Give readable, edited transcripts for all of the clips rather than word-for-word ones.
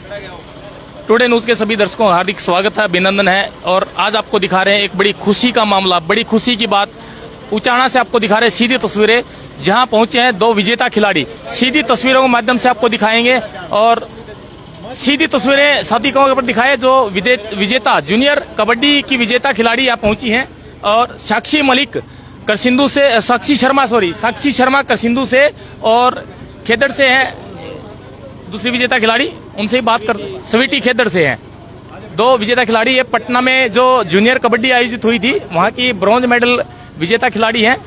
Today news के सभी दर्शकों का हार्दिक स्वागत है, अभिनंदन है। और आज आपको दिखा रहे हैं एक बड़ी खुशी का मामला, बड़ी खुशी की बात। उचाना से आपको दिखा रहे हैं सीधी तस्वीरें, जहां पहुंचे हैं दो विजेता खिलाड़ी। सीधी तस्वीरों के माध्यम से आपको दिखाएंगे और सीधी तस्वीरें साथी के ऊपर दिखाए जो विजेता जूनियर कबड्डी की विजेता खिलाड़ी यहाँ पहुंची हैं। और साक्षी मलिक करसिंधु से, साक्षी शर्मा करसिंधु से और खेदड़ से है दूसरी विजेता खिलाड़ी, उनसे ही बात कर। स्वीटी खेदड़ से हैं दो विजेता खिलाड़ी। ये पटना में जो जूनियर कबड्डी आयोजित हुई थी वहां की ब्रॉन्ज मेडल विजेता खिलाड़ी हैं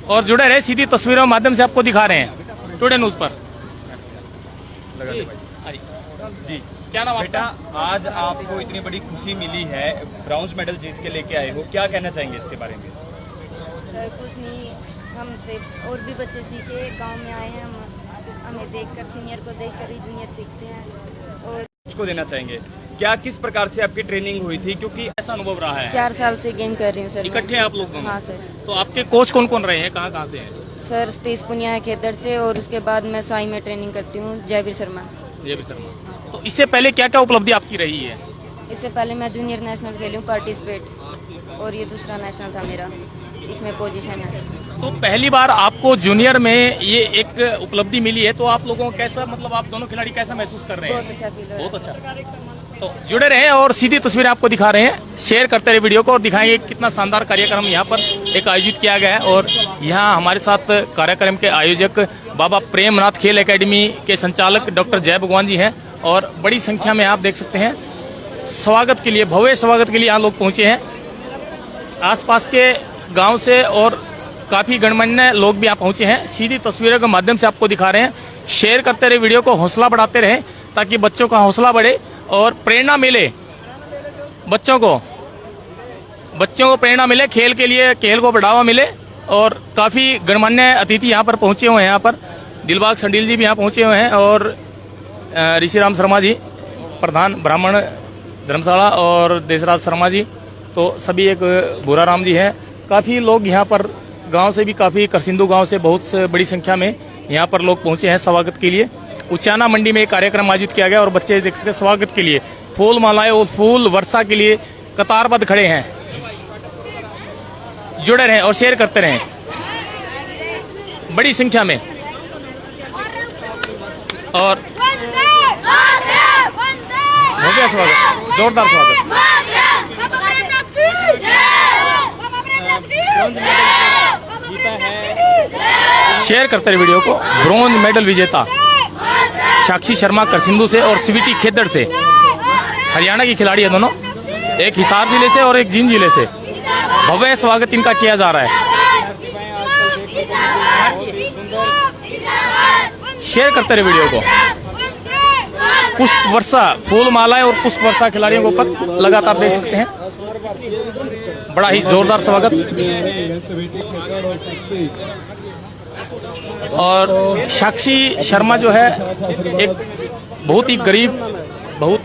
और जुड़े रहे सीधी तस्वीरों के माध्यम से आपको दिखा रहे हैं टुडे न्यूज पर। जी, क्या नाम बेटा? आज आपको इतनी बड़ी खुशी मिली है, ब्रॉन्ज मेडल जीत के लेके आए हो, क्या कहना चाहेंगे इसके बारे में? सर कुछ नहीं, हमसे और भी बच्चे सीखे, गांव में आए हैं हम, हमें देखकर, सीनियर को देखकर ही जूनियर सीखते हैं। और को देना चाहेंगे क्या, किस प्रकार से आपकी ट्रेनिंग हुई थी, क्योंकि ऐसा अनुभव रहा है? 4 साल से गेम कर रही हूँ सर। इकट्ठे आप लोग? हाँ सर। तो आपके कोच कौन कौन रहे हैं, कहाँ कहाँ से हैं? सर सतीश पुनिया है खेदड़ से और उसके बाद मैं साई में ट्रेनिंग करती हूँ, जयवीर शर्मा। तो इससे पहले क्या क्या उपलब्धि आपकी रही है? इससे पहले मैं जूनियर नेशनल खेली हूँ, पार्टिसिपेट, और ये दूसरा नेशनल था मेरा, इसमें पोजीशन है। तो पहली बार आपको जूनियर में ये एक उपलब्धि मिली है, तो आप लोगों को कैसा, मतलब आप दोनों खिलाड़ी कैसा महसूस कर रहे हैं? बहुत अच्छा फील हो रहा है। बहुत अच्छा। तो जुड़े रहे और सीधी तस्वीरें आपको दिखा रहे हैं, शेयर करते रहे वीडियो को और दिखाएंगे कितना शानदार कार्यक्रम यहाँ पर एक आयोजित किया गया है। और यहाँ हमारे साथ कार्यक्रम के आयोजक बाबा प्रेमनाथ खेल एकेडमी के संचालक डॉक्टर जय भगवान जी हैं और बड़ी संख्या में आप देख सकते हैं स्वागत के लिए, भव्य स्वागत के लिए यहाँ लोग पहुंचे हैं। आसपास के गांव से और काफी गणमान्य लोग भी यहाँ पहुंचे हैं। सीधी तस्वीरों के माध्यम से आपको दिखा रहे हैं, शेयर करते रहे वीडियो को, हौसला बढ़ाते रहे ताकि बच्चों का हौसला बढ़े और प्रेरणा मिले बच्चों को प्रेरणा मिले खेल के लिए, खेल को बढ़ावा मिले। और काफी गणमान्य अतिथि यहाँ पर पहुंचे हुए हैं। यहाँ पर दिलबाग संडील जी भी यहाँ पहुंचे हुए हैं और ऋषिराम शर्मा जी, प्रधान ब्राह्मण धर्मशाला, और देशराज शर्मा जी, तो सभी एक भूराराम जी हैं। काफी लोग यहाँ पर गांव से भी, काफी करसिंधु गांव से बहुत बड़ी संख्या में यहाँ पर लोग पहुंचे हैं स्वागत के लिए। उचाना मंडी में एक कार्यक्रम आयोजित किया गया और बच्चे देख सके स्वागत के लिए फूल मालाएं और फूल वर्षा के लिए कतारबद्ध खड़े हैं। जुड़े रहें और शेयर करते रहें बड़ी संख्या में। और हो गया स्वागत, जोरदार स्वागत। शेयर करते रहे वीडियो को। ब्रॉन्ज मेडल विजेता साक्षी शर्मा करसिंधु से और स्वीटी खेदड़ से, हरियाणा की खिलाड़ी है दोनों, एक हिसार जिले से और एक जींद जिले से। भव्य स्वागत इनका किया जा रहा है। शेयर करते रहे वीडियो को। पुष्प वर्षा, फूल मालाएं और पुष्प वर्षा खिलाड़ियों के ऊपर लगातार देख सकते हैं। बड़ा ही जोरदार स्वागत। और साक्षी शर्मा जो है एक बहुत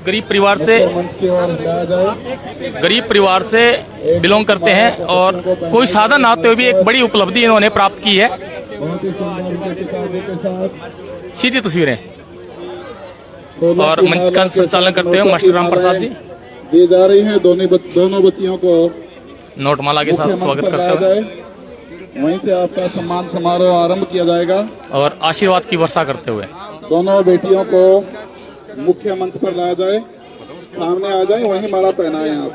गरीब परिवार से बिलोंग करते हैं और कोई साधन ना होते हुए भी एक बड़ी उपलब्धि इन्होंने प्राप्त की है। सीधी तस्वीरें और मंच का संचालन करते हुए मास्टर राम प्रसाद जी दी जा रही है। दोनों बच्चियों को नोटमाला के साथ स्वागत करते हुए वहीं से आपका सम्मान समारोह आरंभ किया जाएगा और आशीर्वाद की वर्षा करते हुए दोनों बेटियों को मुख्य मंच पर लाया जाए, सामने आ जाए, वहीं माला पहनाएं आप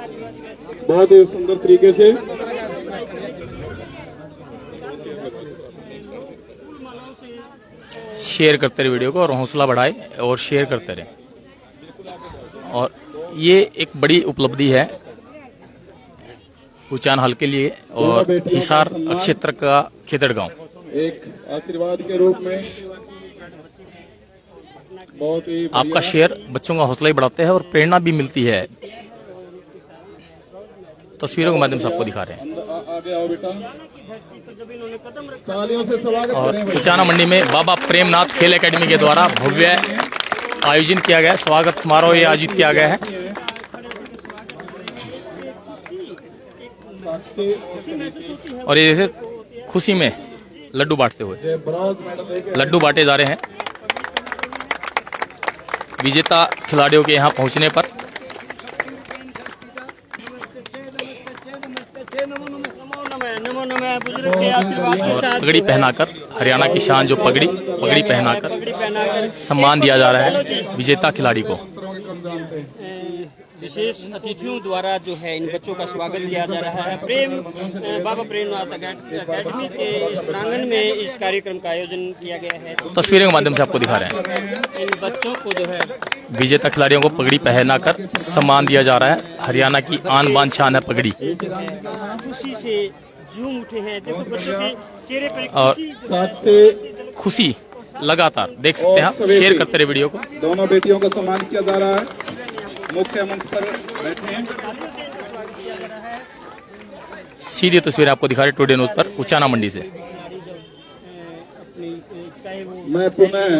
बहुत ही सुंदर तरीके से। शेयर करते रहे वीडियो को और हौसला बढ़ाए और शेयर करते रहे। और ये एक बड़ी उपलब्धि है उचान हल के लिए और हिसार क्षेत्र का खेदड़ गांव। एक आशीर्वाद के रूप में बहुत ही आपका शेयर बच्चों का हौसला ही बढ़ाते हैं और प्रेरणा भी मिलती है। तस्वीरों के माध्यम से आपको दिखा रहे हैं। आगे आओ बेटा, तालियों से स्वागत और करें। उचाना मंडी में बाबा प्रेमनाथ खेल एकेडमी के द्वारा भव्य आयोजन किया गया, स्वागत समारोह आयोजित किया गया है। और ये जैसे खुशी में लड्डू बांटते हुए, लड्डू बांटे जा रहे हैं। विजेता खिलाड़ियों के यहाँ पहुंचने पर। और पगड़ी पहनाकर, हरियाणा की शान जो पगड़ी पहनाकर सम्मान दिया जा रहा है विजेता खिलाड़ी को। विशेष अतिथियों द्वारा जो है इन बच्चों का स्वागत किया जा रहा है। बाबा प्रेमनाथ अकेडमी के इस प्रांगण में इस कार्यक्रम का आयोजन किया गया है। तस्वीरों के माध्यम से आपको दिखा रहे हैं इन बच्चों को जो है विजेता खिलाड़ियों को पगड़ी पहनाकर सम्मान दिया जा रहा है। हरियाणा की आन बान शान है पगड़ी। खुशी से झूम उठे हैं। देखो बच्चों के चेहरे पर और साथ से खुशी लगातार देख सकते हैं आप। शेयर करते रहे वीडियो को। दोनों बेटियों का सम्मान किया जा रहा है। मुख्य मंच पर बैठे हैं। सीधी तस्वीर आपको दिखा रहे टुडे न्यूज पर उचाना मंडी से। मैं पुनः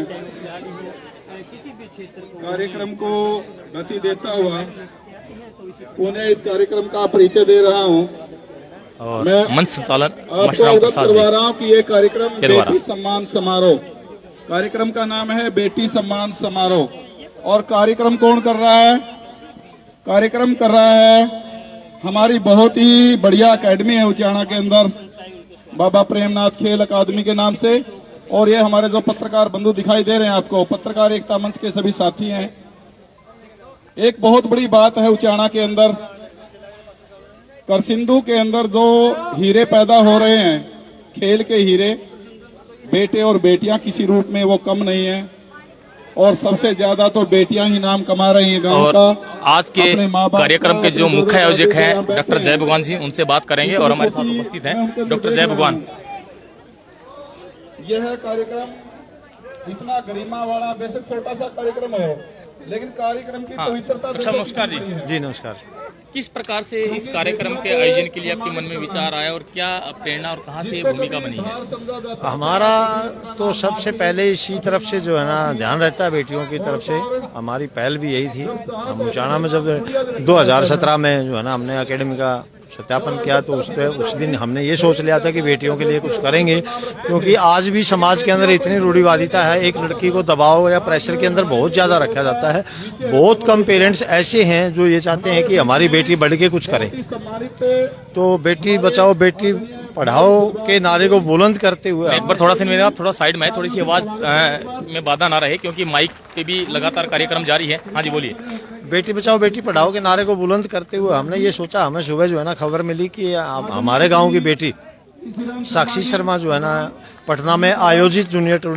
कार्यक्रम को गति देता हुआ पुनः इस कार्यक्रम का परिचय दे रहा हूं। और मैं मंच संचालन आपको मशराम अवगत प्रसाद करवा जी रहा हूं कि ये कार्यक्रम के द्वारा। बेटी सम्मान समारोह, कार्यक्रम का नाम है बेटी सम्मान समारोह। और कार्यक्रम कौन कर रहा है? कार्यक्रम कर रहा है हमारी बहुत ही बढ़िया एकेडमी है उचाना के अंदर, बाबा प्रेमनाथ खेल अकादमी के नाम से। और ये हमारे जो पत्रकार बंधु दिखाई दे रहे हैं आपको, पत्रकार एकता मंच के सभी साथी हैं। एक बहुत बड़ी बात है उचाना के अंदर, करसिंधु के अंदर जो हीरे पैदा हो रहे हैं, खेल के हीरे, बेटे और बेटियां किसी रूप में वो कम नहीं है। और सबसे ज्यादा तो बेटियां ही नाम कमा रही हैं गांव और का। आज के कार्यक्रम के जो मुख्य आयोजक हैं डॉक्टर जय भगवान जी, उनसे बात करेंगे। और हमारे साथ उपस्थित हैं डॉक्टर जय भगवान। यह कार्यक्रम इतना गरिमा वाला, वैसे छोटा सा कार्यक्रम है लेकिन कार्यक्रम की पवित्रता। डॉक्टर साहब नमस्कार जी। जी नमस्कार। किस प्रकार से इस कार्यक्रम के आयोजन के लिए आपके मन में विचार आया और क्या प्रेरणा और कहाँ से ये भूमिका बनी है? हमारा तो सबसे पहले इसी तरफ से जो है ना ध्यान रहता है, बेटियों की तरफ से हमारी पहल भी यही थी। हम उचाना में जब 2017 में जो है ना हमने एकेडमी का सत्यापन किया तो उस दिन हमने ये सोच लिया था कि बेटियों के लिए कुछ करेंगे, क्योंकि आज भी समाज के अंदर इतनी रूढ़िवादिता है, एक लड़की को दबाव या प्रेशर के अंदर बहुत ज्यादा रखा जाता है। बहुत कम पेरेंट्स ऐसे हैं जो ये चाहते हैं कि हमारी बेटी बढ़ के कुछ करे। तो बेटी बचाओ बेटी पढ़ाओ के नारे को बुलंद करते हुए एक बार थोड़ा सा मेरा आप थोड़ा साइड में, थोड़ी सी आवाज में बाधा ना रहे क्योंकि माइक पे भी लगातार कार्यक्रम जारी है। हाँ जी बोलिए। बेटी बचाओ बेटी पढ़ाओ के नारे को बुलंद करते हुए हमने ये सोचा, हमें सुबह जो है ना खबर मिली कि हमारे गांव की बेटी साक्षी शर्मा जो है ना पटना में आयोजित जूनियर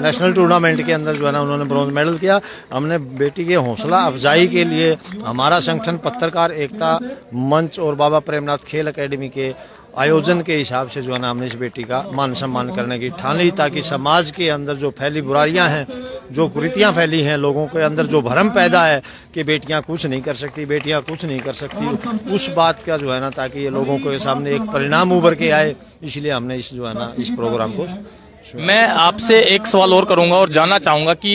नेशनल टूर्नामेंट के अंदर जो है ना उन्होंने ब्रॉन्ज मेडल किया। हमने बेटी के हौसला अफजाई के लिए हमारा संगठन पत्रकार एकता मंच और बाबा प्रेमनाथ खेल अकेडमी के आयोजन के हिसाब से जो है ना हमने इस बेटी का मान सम्मान करने की ठान ली, ताकि समाज के अंदर जो फैली बुराइयां हैं, जो कुरीतियां फैली हैं, लोगों के अंदर जो भ्रम पैदा है कि बेटियां कुछ नहीं कर सकती, बेटियां कुछ नहीं कर सकती, उस बात का जो है ना ताकि ये लोगों के सामने एक परिणाम उभर के आए, इसलिए हमने इस जो है ना इस प्रोग्राम को। मैं आपसे एक सवाल और करूंगा और जानना चाहूंगा कि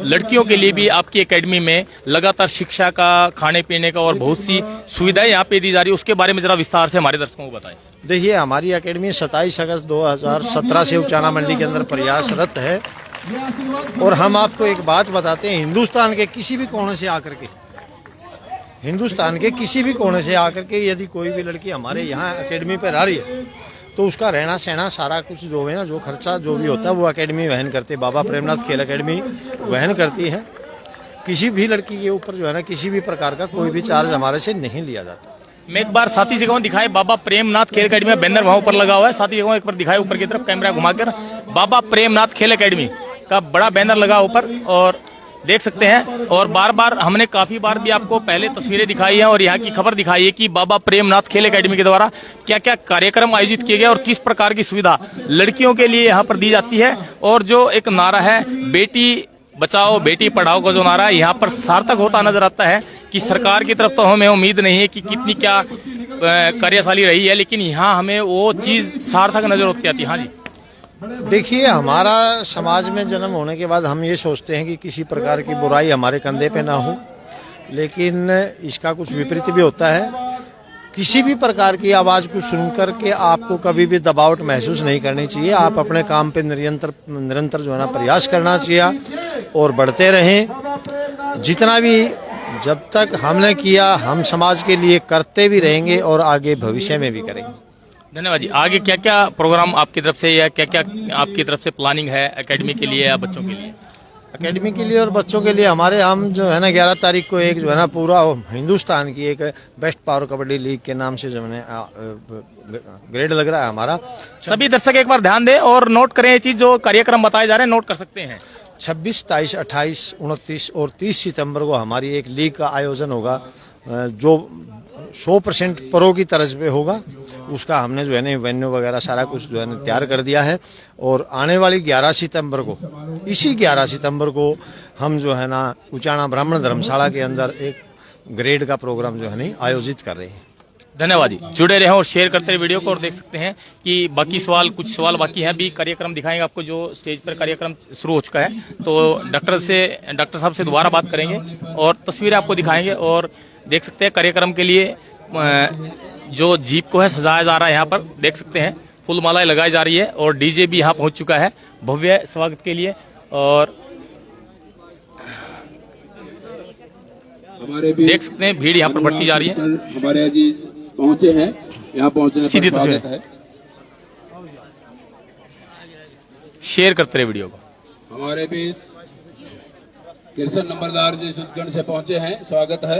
लड़कियों के लिए भी आपकी एकेडमी में लगातार शिक्षा का, खाने पीने का और बहुत सी सुविधाएं यहाँ पे दी जा रही है, उसके बारे में जरा विस्तार से हमारे दर्शकों को बताएं। देखिए हमारी एकेडमी 27 अगस्त 2017 से उचाना मंडी के अंदर प्रयासरत है। और हम आपको एक बात बताते हैं, हिंदुस्तान के किसी भी कोने से आकर के यदि कोई भी लड़की हमारे यहाँ एकेडमी पर आ रही है तो उसका रहना सहना सारा कुछ जो है ना, जो खर्चा जो भी होता है वो एकेडमी वहन करती है, बाबा प्रेमनाथ खेल अकेडमी वहन करती है। किसी भी लड़की के ऊपर जो है ना किसी भी प्रकार का कोई भी चार्ज हमारे से नहीं लिया जाता। मैं एक बार साथी जगहों दिखाए, बाबा प्रेमनाथ खेल अकेडमी में बैनर वहां ऊपर लगा हुआ है, साथी जगहों एक बार दिखाए ऊपर की तरफ कैमरा घुमाकर, बाबा प्रेमनाथ खेल अकेडमी का बड़ा बैनर लगा ऊपर और देख सकते हैं। और बार बार हमने काफी बार भी आपको पहले तस्वीरें दिखाई है और यहाँ की खबर दिखाई है कि बाबा प्रेमनाथ खेल अकेडमी के द्वारा क्या क्या कार्यक्रम आयोजित किए गए और किस प्रकार की सुविधा लड़कियों के लिए यहाँ पर दी जाती है। और जो एक नारा है बेटी बचाओ बेटी पढ़ाओ का जो नारा है यहाँ पर सार्थक होता नजर आता है कि सरकार की तरफ तो हमें उम्मीद नहीं है कि कितनी क्या कार्यशाली रही है, लेकिन यहाँ हमें वो चीज सार्थक नजर होती आती है। हाँ जी देखिए हमारा समाज में जन्म होने के बाद हम ये सोचते हैं कि किसी प्रकार की बुराई हमारे कंधे पे ना हो, लेकिन इसका कुछ विपरीत भी होता है। किसी भी प्रकार की आवाज को सुनकर के आपको कभी भी दबावट महसूस नहीं करनी चाहिए। आप अपने काम पे निरंतर जो है ना प्रयास करना चाहिए और बढ़ते रहें। जितना भी जब तक हमने किया हम समाज के लिए करते भी रहेंगे और आगे भविष्य में भी करेंगे। धन्यवाद जी। आगे क्या क्या प्रोग्राम आपकी तरफ से या क्या क्या आपकी तरफ से प्लानिंग है एकेडमी के लिए या बच्चों के लिए? एकेडमी के लिए और बच्चों के लिए हमारे हम जो है ना 11 तारीख को एक जो है ना पूरा हिंदुस्तान की एक बेस्ट पावर कबड्डी लीग के नाम से जो है ग्रेड लग रहा है हमारा। सभी दर्शक एक बार ध्यान दें और नोट करें ये चीज, जो कार्यक्रम बताए जा रहे हैं नोट कर सकते हैं। 26, 23, 28, 29 और 30 सितंबर को हमारी एक लीग का आयोजन होगा जो 100% प्रो की तरज पे होगा। उसका हमने जो है ना वेन्यू वगैरह सारा कुछ जो है ना तैयार कर दिया है और आने वाली 11 सितंबर को, इसी 11 सितंबर को हम जो है ना उचाना ब्राह्मण धर्मशाला के अंदर एक ग्रेड का प्रोग्राम जो है ना आयोजित कर रहे हैं। धन्यवाद जी। जुड़े रहें और शेयर करते रहे वीडियो को। और देख सकते हैं कि बाकी कुछ सवाल बाकी हैं, भी कार्यक्रम दिखाएंगे आपको। जो स्टेज पर कार्यक्रम शुरू हो चुका है तो डॉक्टर साहब से दोबारा बात करेंगे और तस्वीरें आपको दिखाएंगे। और देख सकते हैं कार्यक्रम के लिए जो जीप को है सजाया जा रहा है। यहाँ पर देख सकते हैं फूल मालाएं लगाई जा रही है और डीजे भी यहाँ पहुंच चुका है भव्य स्वागत के लिए। और हमारे भी देख सकते हैं भीड़ यहाँ पर बढ़ती जा रही है। हमारे अजीज पहुंचे हैं, यहाँ पहुंचने पर सीधी स्वागत तस्वीर है। शेयर करते रहे वीडियो को। हमारे भी कृष्ण नंबरदार जी सुदगढ़ से पहुंचे हैं, स्वागत है।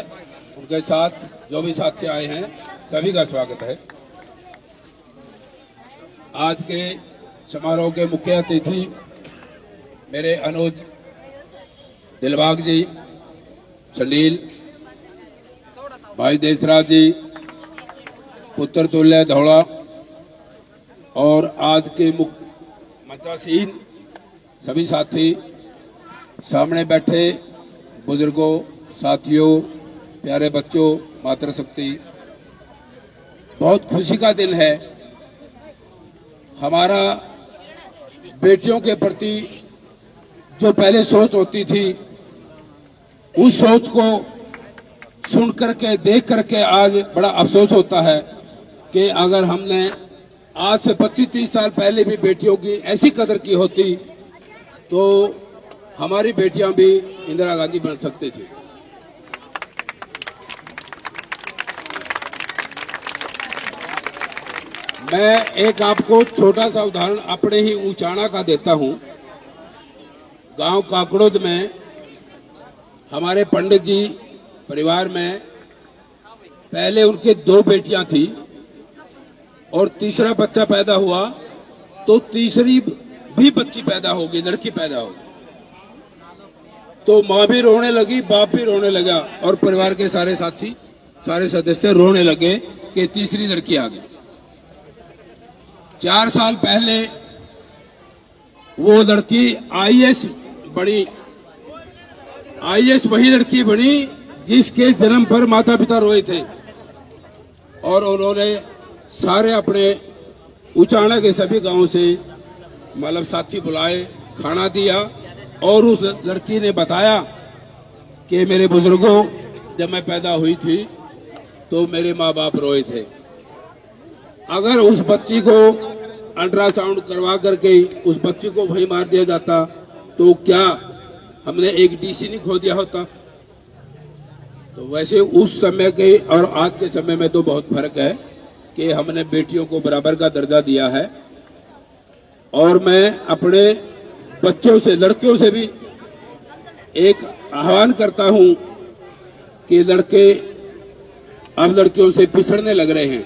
उनके साथ जो भी साथी आए हैं सभी का स्वागत है। आज के समारोह के मुख्य अतिथि मेरे अनुज दिलबाग जी, चंडील भाई देशराज जी, पुत्र तुल्य धौड़ा और आज के मुख्य मंचासीन सभी साथी, सामने बैठे बुजुर्गों, साथियों, प्यारे बच्चों, मातृशक्ति, बहुत खुशी का दिन है। हमारा बेटियों के प्रति जो पहले सोच होती थी उस सोच को सुन करके देख करके आज बड़ा अफसोस होता है कि अगर हमने आज से 25-30 साल पहले भी बेटियों की ऐसी कदर की होती तो हमारी बेटियां भी इंदिरा गांधी बन सकती थी। मैं एक आपको छोटा सा उदाहरण अपने ही उचाना का देता हूं। गांव काकड़ोद में हमारे पंडित जी परिवार में पहले उनके 2 बेटियां थी और तीसरा बच्चा पैदा हुआ तो तीसरी भी बच्ची पैदा होगी, लड़की पैदा होगी। तो माँ भी रोने लगी, बाप भी रोने लगा और परिवार के सारे साथी, सारे सदस्य रोने लगे कि तीसरी लड़की आ गई। 4 साल पहले वो लड़की आईएएस बनी। आईएएस वही लड़की बनी जिसके जन्म पर माता पिता रोए थे और उन्होंने सारे अपने उचाना के सभी गांवों से मतलब साथी बुलाए, खाना दिया और उस लड़की ने बताया कि मेरे बुजुर्गों, जब मैं पैदा हुई थी तो मेरे माँ बाप रोए थे। अगर उस बच्ची को अल्ट्रासाउंड करवा करके उस बच्ची को वहीं मार दिया जाता तो क्या हमने एक डीसी नहीं खो दिया होता? तो वैसे उस समय के और आज के समय में तो बहुत फर्क है कि हमने बेटियों को बराबर का दर्जा दिया है। और मैं अपने बच्चों से, लड़कियों से भी एक आह्वान करता हूं कि लड़के अब लड़कियों से पिछड़ने लग रहे हैं।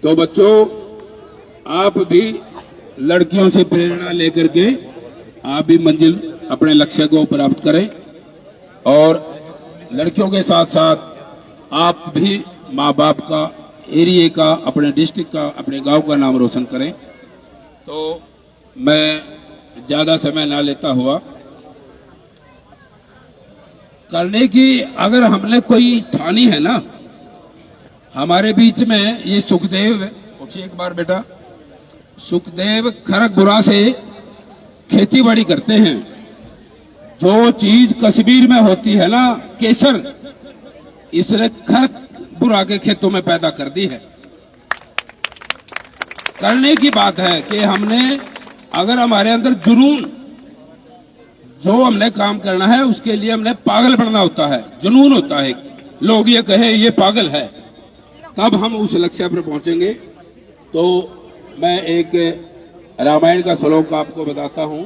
तो बच्चों, आप भी लड़कियों से प्रेरणा लेकर के आप भी मंजिल, अपने लक्ष्य को प्राप्त करें और लड़कियों के साथ साथ आप भी माँ बाप का, एरिया का, अपने डिस्ट्रिक्ट का, अपने गांव का नाम रोशन करें। तो मैं ज्यादा समय ना लेता हुआ करने की अगर हमने कोई ठानी है ना, हमारे बीच में ये सुखदेव, उठिए एक बार बेटा, सुखदेव खरगपुरा से खेती बाड़ी करते हैं। जो चीज कश्मीर में होती है ना, केसर, इसने खरगपुरा के खेतों में पैदा कर दी है। करने की बात है कि हमने, अगर हमारे अंदर जो हमने काम करना है उसके लिए हमने पागल बनना होता है, जुनून होता है। लोग ये कहे ये पागल है, तब हम उस लक्ष्य पर पहुंचेंगे। तो मैं एक रामायण का श्लोक आपको बताता हूं।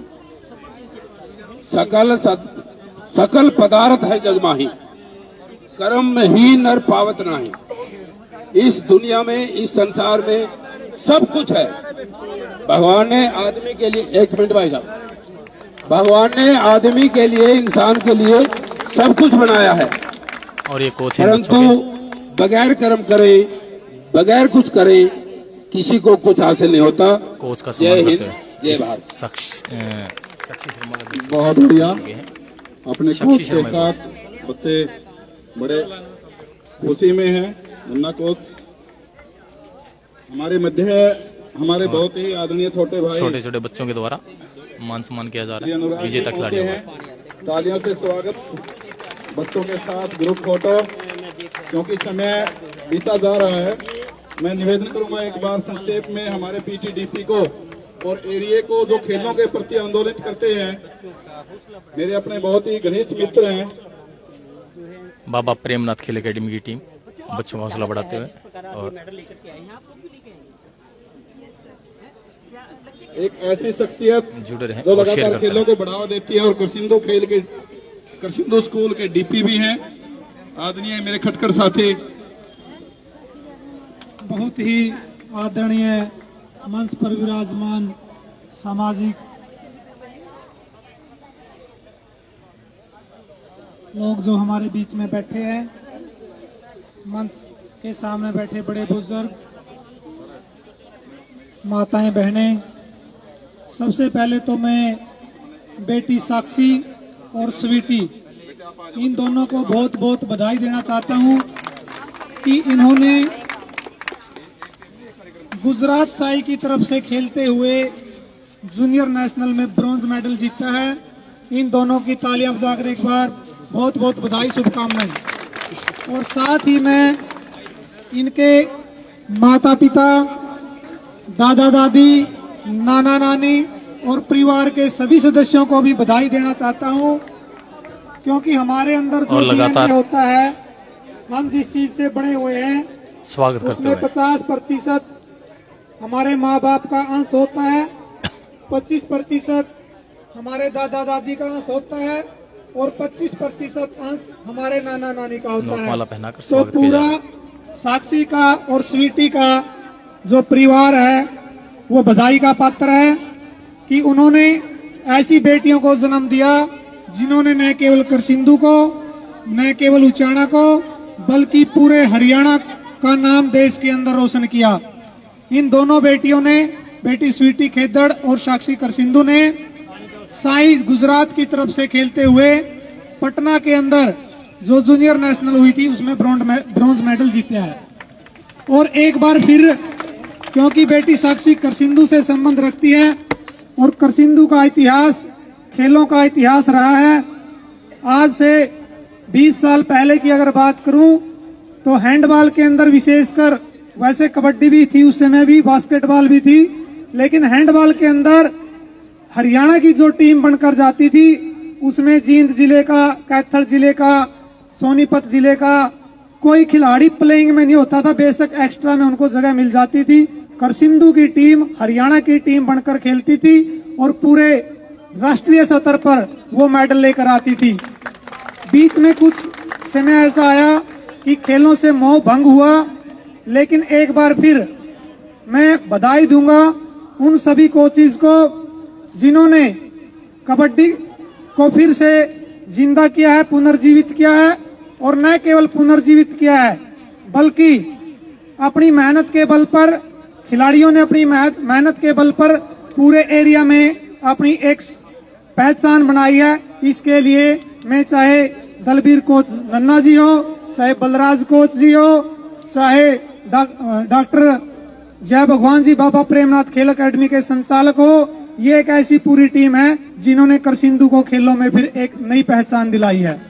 सकल पदार्थ है जग माही, कर्म में ही नर पावत नाही। इस दुनिया में, इस संसार में सब कुछ है। भगवान ने आदमी के लिए, एक मिनट भाई साहब, भगवान ने आदमी के लिए, इंसान के लिए सब कुछ बनाया है, और ये कोच हैं परंतु बच्चों के। बगैर कर्म करे, बगैर कुछ करे, किसी को कुछ हासिल नहीं होता। कोच का जय सम्मान हिंद, करते हुए जय इस भारत। साक्षी शर्मा का भी बहुत बढ़िया। आगे हैं। अपने साक्षी कोच के शर्मा साथ बच्चे बड़े खुशी में हैं। मुन्ना कोच हमारे मध्य है, हमारे बहुत ही आदरणीय छोटे भाई छोटे छोटे बच्चों के द्वारा मान सम्मान किया जा रहा है अनुराग विजेता जी खिलाड़ियों हैं। का। तालियों से स्वागत बच्चों के साथ, ग्रुप फोटो। क्योंकि समय बीता जा रहा है, मैं निवेदन करूंगा एक बार संक्षेप में हमारे पीटीडीपी को और एरिया को, जो खेलों के प्रति आंदोलित करते हैं, मेरे अपने बहुत ही घनिष्ठ मित्र हैं। बाबा प्रेमनाथ खेल एकेडमी की टीम बच्चों का हौसला बढ़ाते हुए, और एक ऐसी शख्सियत जुड़े रहे जो और शेयर लगातार करते खेलों रहे। को बढ़ावा देती है, और करसिंदो स्कूल के डीपी भी हैं, आदरणीय मेरे खटकर साथी। बहुत ही आदरणीय मंच पर विराजमान सामाजिक लोग जो हमारे बीच में बैठे हैं, मंच के सामने बैठे बड़े बुजुर्ग, माताएं, बहनें, सबसे पहले तो मैं बेटी साक्षी और स्वीटी, इन दोनों को बहुत बहुत बधाई देना चाहता हूं कि इन्होंने गुजरात साई की तरफ से खेलते हुए जूनियर नेशनल में ब्रॉन्ज मेडल जीता है। इन दोनों की तालियां बजाकर एक बार बहुत बहुत बधाई, शुभकामनाएं। और साथ ही मैं इनके माता पिता, दादा दादी, नाना नानी और परिवार के सभी सदस्यों को भी बधाई देना चाहता हूं, क्योंकि हमारे अंदर जो लगातार DNA होता है, हम जिस चीज से बड़े हुए हैं, स्वागत करते उसमें हुए 50% हमारे माँ बाप का अंश होता है, 25% हमारे दादा दादी का अंश होता है, और 25% अंश हमारे नाना नानी का होता नोकमाला है। पहनाकर तो स्वागत किया जा रहा पूरा साक्षी का और स्वीटी का जो परिवार है वो बधाई का पात्र है कि उन्होंने ऐसी बेटियों को जन्म दिया जिन्होंने न केवल करसिंदू को, न केवल उचाना को, बल्कि पूरे हरियाणा का नाम देश के अंदर रोशन किया। इन दोनों बेटियों ने, बेटी स्वीटी खेदड़ और साक्षी करसिंदू ने साई गुजरात की तरफ से खेलते हुए पटना के अंदर जो जूनियर नेशनल हुई थी उसमें ब्रॉन्ज मेडल जीता है। और एक बार फिर, क्योंकि बेटी साक्षी करसिंदू से संबंध रखती है और करसिंदू का इतिहास खेलों का इतिहास रहा है। आज से 20 साल पहले की अगर बात करूं तो हैंडबॉल के अंदर विशेषकर, वैसे कबड्डी भी थी उस समय भी, बास्केटबॉल भी थी, लेकिन हैंडबॉल के अंदर हरियाणा की जो टीम बनकर जाती थी उसमें जींद जिले का, कैथल जिले का, सोनीपत जिले का कोई खिलाड़ी प्लेइंग में नहीं होता था, बेशक एक्स्ट्रा में उनको जगह मिल जाती थी। करसिंदू की टीम हरियाणा की टीम बनकर खेलती थी और पूरे राष्ट्रीय स्तर पर वो मेडल लेकर आती थी। बीच में कुछ समय ऐसा आया कि खेलों से मोह भंग हुआ, लेकिन एक बार फिर मैं बधाई दूंगा उन सभी कोचेज को जिन्होंने कबड्डी को फिर से जिंदा किया है, पुनर्जीवित किया है, और न केवल पुनर्जीवित किया है बल्कि अपनी मेहनत के बल पर, खिलाड़ियों ने अपनी मेहनत के बल पर पूरे एरिया में अपनी एक पहचान बनाई है। इसके लिए मैं चाहे दलबीर कोच नन्ना जी हो, चाहे बलराज कोच जी हो, चाहे डॉक्टर जय भगवान जी बाबा प्रेमनाथ खेल एकेडमी के संचालक हो, ये एक ऐसी पूरी टीम है जिन्होंने करसिंदू को खेलों में फिर एक नई पहचान दिलाई है।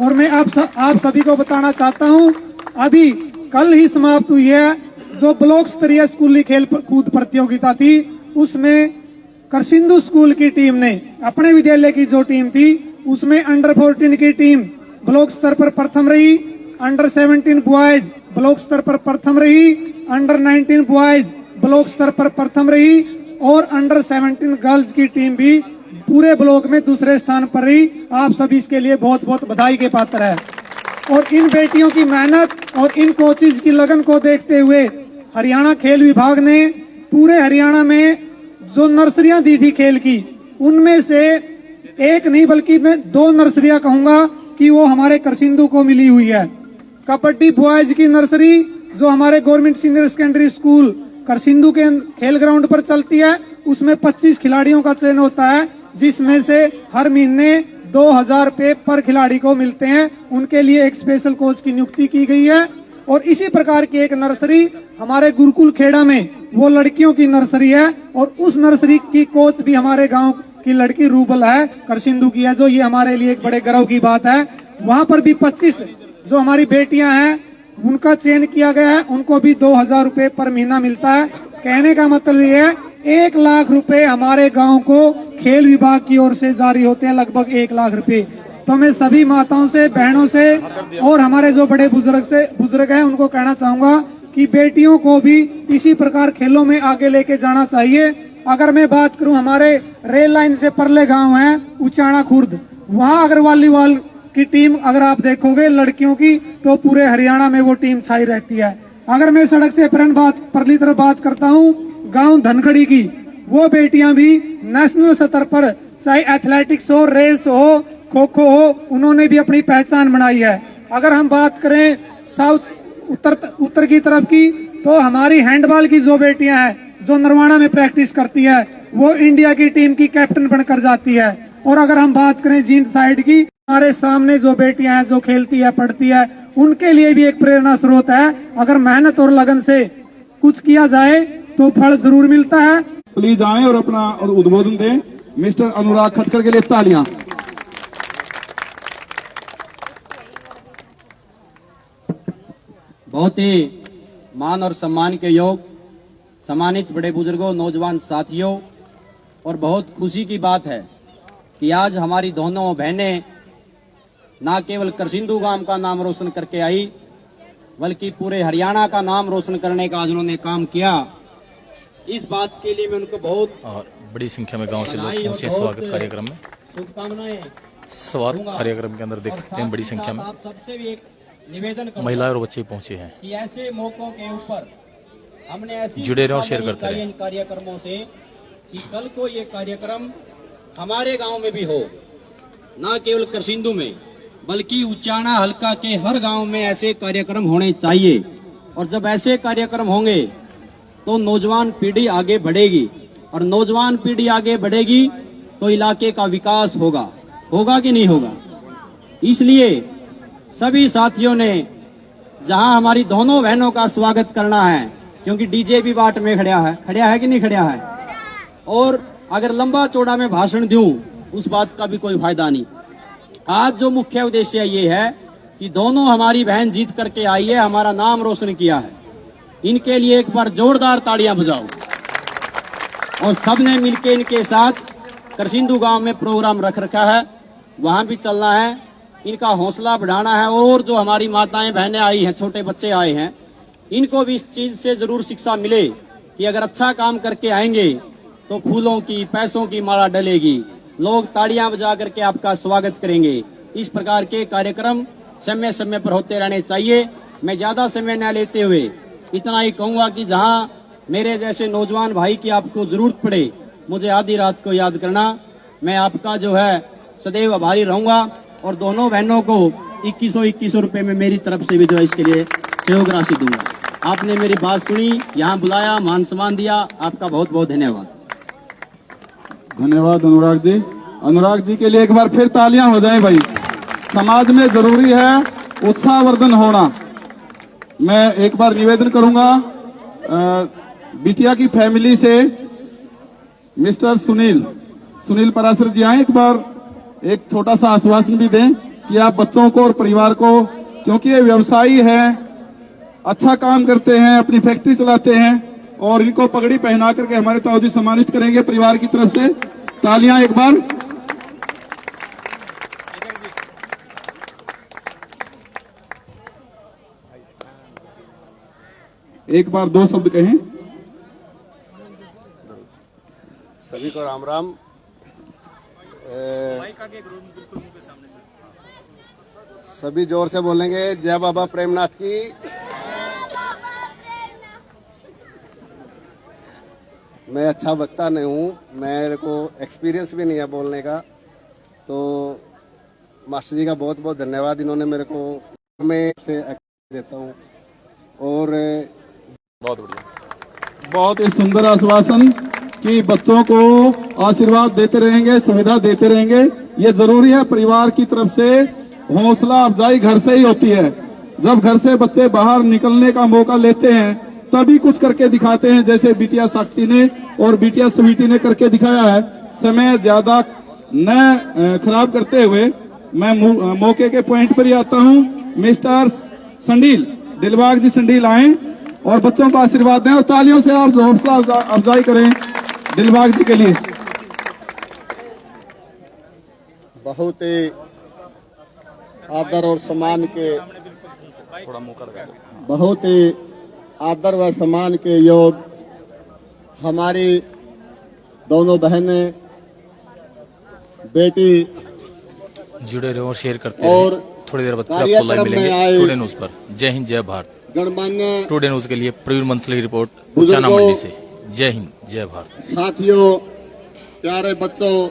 और मैं आप सभी को बताना चाहता हूं, अभी कल ही समाप्त हुई है जो ब्लॉक स्तरीय स्कूली खेल कूद प्रतियोगिता थी, उसमें करसिंधु स्कूल की टीम ने अपने विद्यालय की जो टीम थी उसमें अंडर 14 की टीम ब्लॉक स्तर पर प्रथम रही, अंडर 17 बॉयज ब्लॉक स्तर पर प्रथम रही, अंडर 19 बॉयज ब्लॉक स्तर पर प्रथम रही और अंडर 17 गर्ल्स की टीम भी पूरे ब्लॉक में दूसरे स्थान पर रही। आप सभी इसके लिए बहुत बहुत बधाई के पात्र है। और इन बेटियों की मेहनत और इन कोचेज की लगन को देखते हुए हरियाणा खेल विभाग ने पूरे हरियाणा में जो नर्सरियां दी थी खेल की, उनमें से एक नहीं बल्कि मैं 2 नर्सरियां कहूंगा कि वो हमारे करसिंधु को मिली हुई है। कबड्डी बॉयज की नर्सरी जो हमारे गवर्नमेंट सीनियर सेकेंडरी स्कूल करसिंधु के खेल ग्राउंड पर चलती है, उसमें 25 खिलाड़ियों का चयन होता है, जिसमें से हर महीने 2000 रुपए पर खिलाड़ी को मिलते हैं। उनके लिए एक स्पेशल कोच की नियुक्ति की गई है। और इसी प्रकार की एक नर्सरी हमारे गुरुकुल खेड़ा में वो लड़कियों की नर्सरी है और उस नर्सरी की कोच भी हमारे गांव की लड़की रूबल है, करसिंधु की है, जो ये हमारे लिए एक बड़े गर्व की बात है। वहां पर भी 25 जो हमारी बेटियां हैं उनका चयन किया गया है, उनको भी 2000 रुपए पर महीना मिलता है। कहने का मतलब ये है 1 लाख रुपए हमारे गांव को खेल विभाग की ओर से जारी होते हैं, लगभग 1 लाख रुपए। तो मैं सभी माताओं से, बहनों से और हमारे जो बड़े बुजुर्ग हैं उनको कहना चाहूंगा कि बेटियों को भी इसी प्रकार खेलों में आगे लेके जाना चाहिए। अगर मैं बात करूं, हमारे रेल लाइन से परले गांव है उचाना खुर्द, वहां अगर वॉलीबॉल की टीम अगर आप देखोगे लड़कियों की, तो पूरे हरियाणा में वो टीम छाई रहती है। अगर मैं सड़क से परली तरफ बात करता हूं, गांव धनखड़ी की, वो बेटियां भी नेशनल स्तर पर चाहे एथलेटिक्स हो, रेस हो, खो खो हो, उन्होंने भी अपनी पहचान बनाई है। अगर हम बात करें उत्तर की तरफ की, तो हमारी हैंडबॉल की जो बेटियां हैं जो नरवाना में प्रैक्टिस करती है, वो इंडिया की टीम की कैप्टन बनकर जाती है। और अगर हम बात करें जींद साइड की, हमारे सामने जो बेटियां हैं जो खेलती है, पढ़ती है, उनके लिए भी एक प्रेरणा स्रोत है। अगर मेहनत और लगन से कुछ किया जाए तो फल जरूर मिलता है। प्लीज आए और अपना उद्बोधन दें। मिस्टर अनुराग खटकर के लिए तालियां। बहुत ही मान और सम्मान के योग सम्मानित बड़े बुजुर्गों, नौजवान साथियों, और बहुत खुशी की बात है कि आज हमारी दोनों बहनें न केवल करसिंधु गांव का नाम रोशन करके आई, बल्कि पूरे हरियाणा का नाम रोशन करने का आज उन्होंने काम किया। इस बात के लिए मैं उनको बहुत और बड़ी संख्या में गांव से लोग पहुंचे स्वागत कार्यक्रम में। शुभकामनाएं स्वागत कार्यक्रम के अंदर देख सकते हैं बड़ी संख्या में आप सबसे भी एक निवेदन करूंगा महिलाएं और बच्चे पहुंचे हैं। कि ऐसे मौकों के ऊपर हमने ऐसी जुड़े रहो, शेयर करते इन कार्यक्रमों से कि कल को ये कार्यक्रम हमारे गांव में भी हो, न केवल करसिंधु में बल्कि उचाना हल्का के हर गांव में ऐसे कार्यक्रम होने चाहिए। और जब ऐसे कार्यक्रम होंगे तो नौजवान पीढ़ी आगे बढ़ेगी, और नौजवान पीढ़ी आगे बढ़ेगी तो इलाके का विकास होगा। होगा कि नहीं होगा? इसलिए सभी साथियों ने जहां हमारी दोनों बहनों का स्वागत करना है, क्योंकि डीजे भी बाट में खड़ा है कि नहीं खड़ा है, और अगर लंबा चौड़ा में भाषण दूं उस बात का भी कोई फायदा नहीं। आज जो मुख्य उद्देश्य ये है कि दोनों हमारी बहन जीत करके आई है, हमारा नाम रोशन किया है। इनके लिए एक बार जोरदार तालियां बजाओ। और सबने मिलकर इनके साथ करसिंधु गांव में प्रोग्राम रख रखा है, वहां भी चलना है, इनका हौसला बढ़ाना है। और जो हमारी माताएं बहनें आई हैं, छोटे बच्चे आए हैं, इनको भी इस चीज से जरूर शिक्षा मिले कि अगर अच्छा काम करके आएंगे तो फूलों की, पैसों की माला डलेगी, लोग ताड़ियां बजा करके आपका स्वागत करेंगे। इस प्रकार के कार्यक्रम समय समय पर होते रहने चाहिए। मैं ज्यादा समय न लेते हुए इतना ही कहूंगा कि जहां मेरे जैसे नौजवान भाई की आपको जरूरत पड़े, मुझे आधी रात को याद करना। मैं आपका जो है सदैव आभारी रहूंगा। और दोनों बहनों को 2100 रुपए में मेरी तरफ से भी जो है इसके लिए सहयोग राशि दूंगा। आपने मेरी बात सुनी, यहाँ बुलाया, मान सम्मान दिया, आपका बहुत बहुत धन्यवाद। धन्यवाद अनुराग जी। अनुराग जी के लिए एक बार फिर तालियां हो जाएं भाई। समाज में जरूरी है उत्साहवर्धन होना। मैं एक बार निवेदन करूंगा बिटिया की फैमिली से मिस्टर सुनील पराशर जी आए, एक बार एक छोटा सा आश्वासन भी दें कि आप बच्चों को और परिवार को, क्योंकि ये व्यवसायी है, अच्छा काम करते हैं, अपनी फैक्ट्री चलाते हैं और इनको पगड़ी पहना करके हमारे ताऊजी सम्मानित करेंगे परिवार की तरफ से। तालियां एक बार। एक बार दो शब्द कहें। सभी को राम राम। सभी जोर से बोलेंगे जय बाबा प्रेमनाथ की। मैं अच्छा वक्ता नहीं हूँ, मेरे को एक्सपीरियंस भी नहीं है बोलने का, तो मास्टर जी का बहुत बहुत धन्यवाद, इन्होंने मेरे को मैं से देता हूँ। और बहुत बढ़िया, बहुत ही सुंदर आश्वासन कि बच्चों को आशीर्वाद देते रहेंगे, सुविधा देते रहेंगे। ये जरूरी है, परिवार की तरफ से हौसला अफजाई घर से ही होती है। जब घर से बच्चे बाहर निकलने का मौका लेते हैं तभी कुछ करके दिखाते हैं, जैसे बिटिया साक्षी ने और बिटिया स्वीटी ने करके दिखाया है। समय ज्यादा न खराब करते हुए मैं मौके के पॉइंट पर ही आता हूँ। मिस्टर संडील, दिलबाग जी संडील आए और बच्चों को आशीर्वाद दें और तालियों से आप हौसला अफजाई करें दिलबाग जी के लिए। बहुत ही आदर और सम्मान के, बहुत ही आदर व सम्मान के योग हमारी दोनों बहनें बेटी जुड़े रहो और शेयर करते और रहो। थोड़ी देर बाद फिर आपको लाइव मिलेंगे टुडे न्यूज पर। जय हिंद जय भारत। गणमान्य टुडे न्यूज के लिए प्रवीण मंसले की रिपोर्ट उचाना मंडी से। जय हिंद जय भारत। साथियों, प्यारे बच्चों,